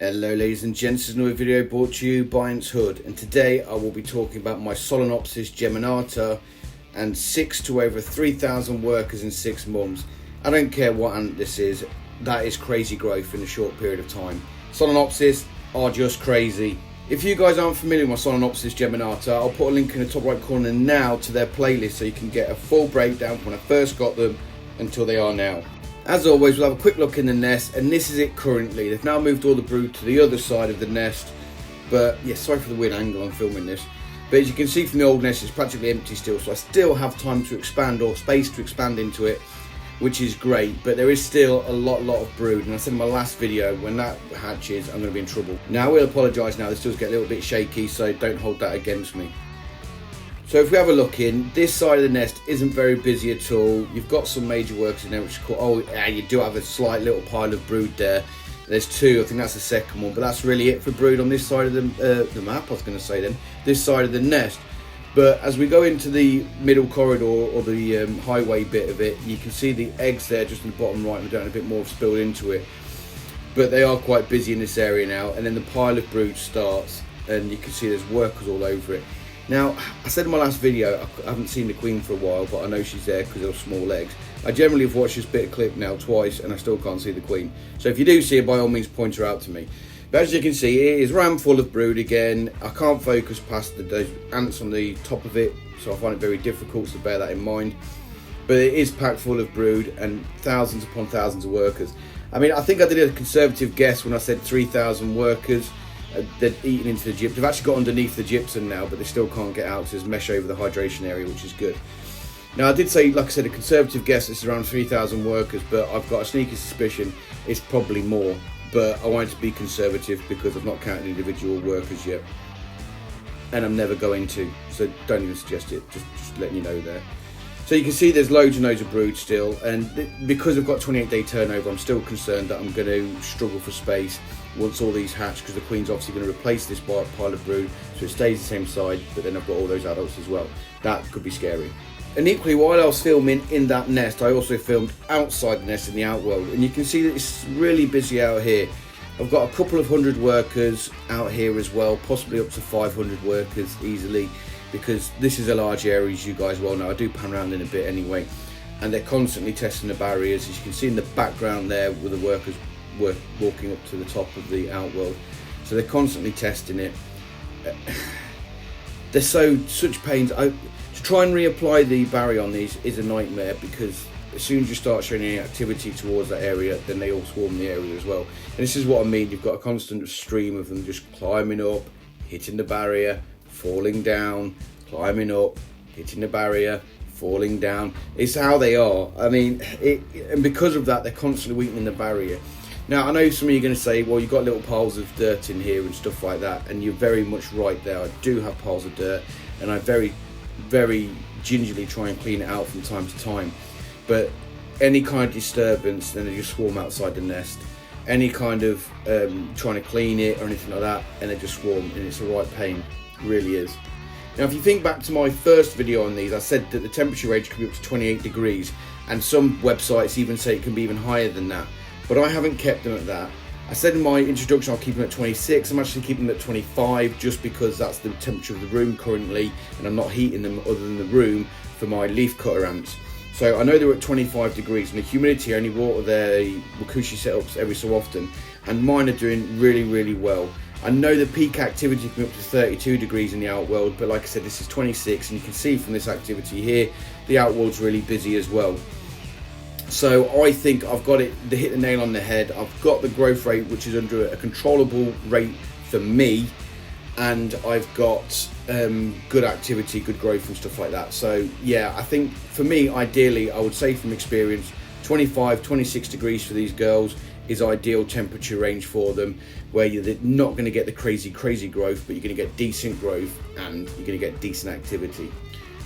Hello ladies and gents, this is another video brought to you by Ant's Hood, and today I will be talking about my Solenopsis Geminata and 6 to over 3,000 workers in 6 months. I don't care what ant this is, that is crazy growth in a short period of time. Solenopsis are just crazy. If you guys aren't familiar with my Solenopsis Geminata, I'll put a link in the top right corner now to their playlist so you can get a full breakdown from when I first got them until they are now. As always, we'll have a quick look in the nest, and this is it currently. They've now moved all the brood to the other side of the nest, but yeah, sorry for the weird angle I'm filming this. But as you can see from the old nest, it's practically empty still, so I still have time to expand, or space to expand into it, which is great. But there is still a lot of brood, and I said in my last video, when that hatches, I'm going to be in trouble. Now, I will apologise now, this does get a little bit shaky, so don't hold that against me. So if we have a look in, this side of the nest isn't very busy at all. You've got some major workers in there, which is cool. Oh yeah, you do have a slight little pile of brood there. There's 2, I think that's the second one, but that's really it for brood on this side of the map, I was going to say then, this side of the nest. But as we go into the middle corridor, or the highway bit of it, you can see the eggs there just in the bottom right, and we're doing a bit more spilled into it. But they are quite busy in this area now, and then the pile of brood starts, and you can see there's workers all over it. Now, I said in my last video, I haven't seen the queen for a while, but I know she's there because of small eggs. I generally have watched this bit of clip now twice, and I still can't see the queen. So if you do see her, by all means point her out to me. But as you can see, it is rammed full of brood again. I can't focus past those ants on the top of it, so I find it very difficult, so bear that in mind. But it is packed full of brood and thousands upon thousands of workers. I mean, I think I did a conservative guess when I said 3,000 workers. They're eating into the gypsum. They've actually got underneath the gypsum now, but they still can't get out, so there's mesh over the hydration area, which is good. Now, I did say, like I said, a conservative guess is around 3,000 workers, but I've got a sneaky suspicion it's probably more. But I wanted to be conservative because I've not counted individual workers yet, and I'm never going to, so don't even suggest it, just letting you know there. So you can see there's loads and loads of brood still, and because I've got 28-day turnover, I'm still concerned that I'm going to struggle for space once all these hatch, because the queen's obviously going to replace this pile of brood, so it stays the same side, but then I've got all those adults as well. That could be scary. And equally, while I was filming in that nest, I also filmed outside the nest in the Outworld, and you can see that it's really busy out here. I've got a couple of 100 workers out here as well, possibly up to 500 workers easily, because this is a large area, as you guys well know. I do pan around in a bit anyway, and they're constantly testing the barriers. As you can see in the background there, with the workers walking up to the top of the Outworld, so they're constantly testing it. They're such pains. To try and reapply the barrier on these is a nightmare, because as soon as you start showing any activity towards that area, then they all swarm the area as well. And this is what I mean, you've got a constant stream of them just climbing up, hitting the barrier, falling down, climbing up, hitting the barrier, falling down. It's how they are. I mean, and because of that, they're constantly weakening the barrier. Now, I know some of you are going to say, well, you've got little piles of dirt in here and stuff like that, and you're very much right there. I do have piles of dirt, and I very gingerly try and clean it out from time to time. But any kind of disturbance, then they just swarm outside the nest. Any kind of trying to clean it or anything like that, and they just swarm, and it's a right pain. It really is. Now, if you think back to my first video on these, I said that the temperature range could be up to 28 degrees, and some websites even say it can be even higher than that. But I haven't kept them at that. I said in my introduction I'll keep them at 26. I'm actually keeping them at 25 just because that's the temperature of the room currently, and I'm not heating them other than the room for my leaf cutter ants. So I know they're at 25 degrees, and the humidity, I only water their wakushi setups every so often, and mine are doing really well. I know the peak activity can be up to 32 degrees in the Outworld, but like I said, this is 26, and you can see from this activity here, the Outworld's really busy as well. So I think I've got it, they hit the nail on the head. I've got the growth rate, which is under a controllable rate for me, and I've got good activity, good growth and stuff like that. So yeah, I think for me, ideally, I would say from experience, 25, 26 degrees for these girls is ideal temperature range for them, where you're not going to get the crazy growth, but you're going to get decent growth and you're going to get decent activity.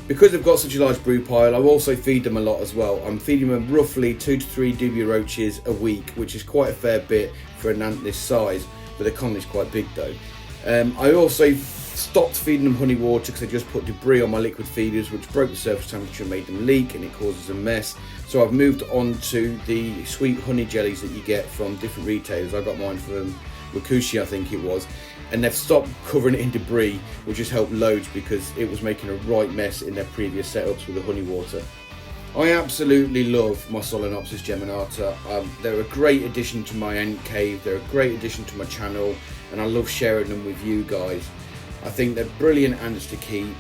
Because they've got such a large brood pile, I also feed them a lot as well. I'm feeding them roughly 2 to 3 dubia roaches a week, which is quite a fair bit for an ant this size, but the colony's quite big though. I also stopped feeding them honey water because I just put debris on my liquid feeders, which broke the surface temperature and made them leak, and it causes a mess. So I've moved on to the sweet honey jellies that you get from different retailers. I got mine from Wakushi I think it was, and they've stopped covering it in debris, which has helped loads because it was making a right mess in their previous setups with the honey water. I absolutely love my Solenopsis Geminata. They're a great addition to my ant cave, they're a great addition to my channel, and I love sharing them with you guys. I think they're brilliant ants to keep,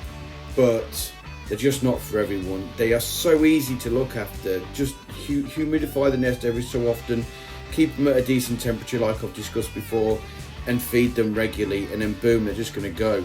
but they're just not for everyone. They are so easy to look after. Just humidify the nest every so often, keep them at a decent temperature like I've discussed before, and feed them regularly, and then boom, they're just going to go.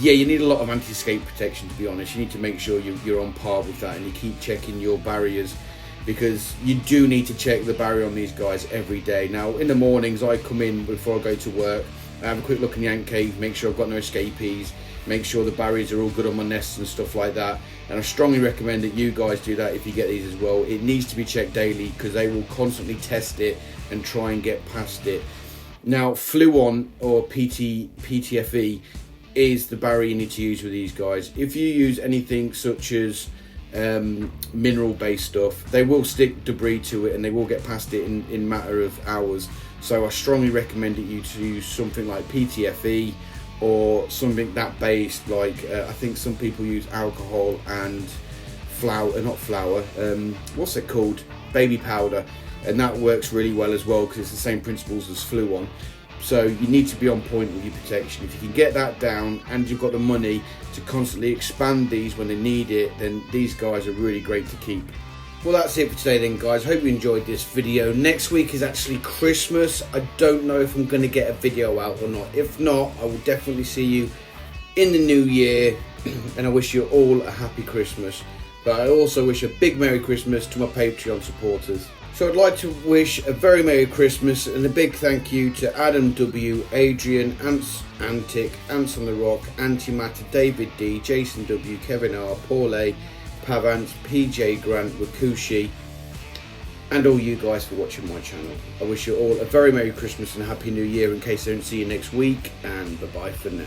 Yeah, you need a lot of anti-escape protection, to be honest. You need to make sure you're on par with that, and you keep checking your barriers, because you do need to check the barrier on these guys every day. Now, in the mornings, I come in before I go to work, I have a quick look in the ant cave, make sure I've got no escapees, make sure the barriers are all good on my nests and stuff like that. And I strongly recommend that you guys do that if you get these as well. It needs to be checked daily, because they will constantly test it and try and get past it. Now, Fluon or PTFE is the barrier you need to use with these guys. If you use anything such as mineral based stuff, they will stick debris to it and they will get past it in matter of hours. So I strongly recommend that you to use something like PTFE or something that based, like I think some people use alcohol and what's it called, baby powder, and that works really well as well because it's the same principles as Fluon. So you need to be on point with your protection. If you can get that down and you've got the money to constantly expand these when they need it, then these guys are really great to keep. Well, that's it for today then, guys. Hope you enjoyed this video. Next week is actually Christmas. I don't know if I'm going to get a video out or not. If not, I will definitely see you in the new year, and I wish you all a happy Christmas. But I also wish a big Merry Christmas to my Patreon supporters. So I'd like to wish a very Merry Christmas and a big thank you to Adam W, Adrian, Ants Antic, Ants on the Rock, Anty Matters, David D, Jason W, Kevin R, Paul A, Pavance, PJGrant, Wakushi, and all you guys for watching my channel. I wish you all a very Merry Christmas and a Happy New Year in case I don't see you next week, and bye bye for now.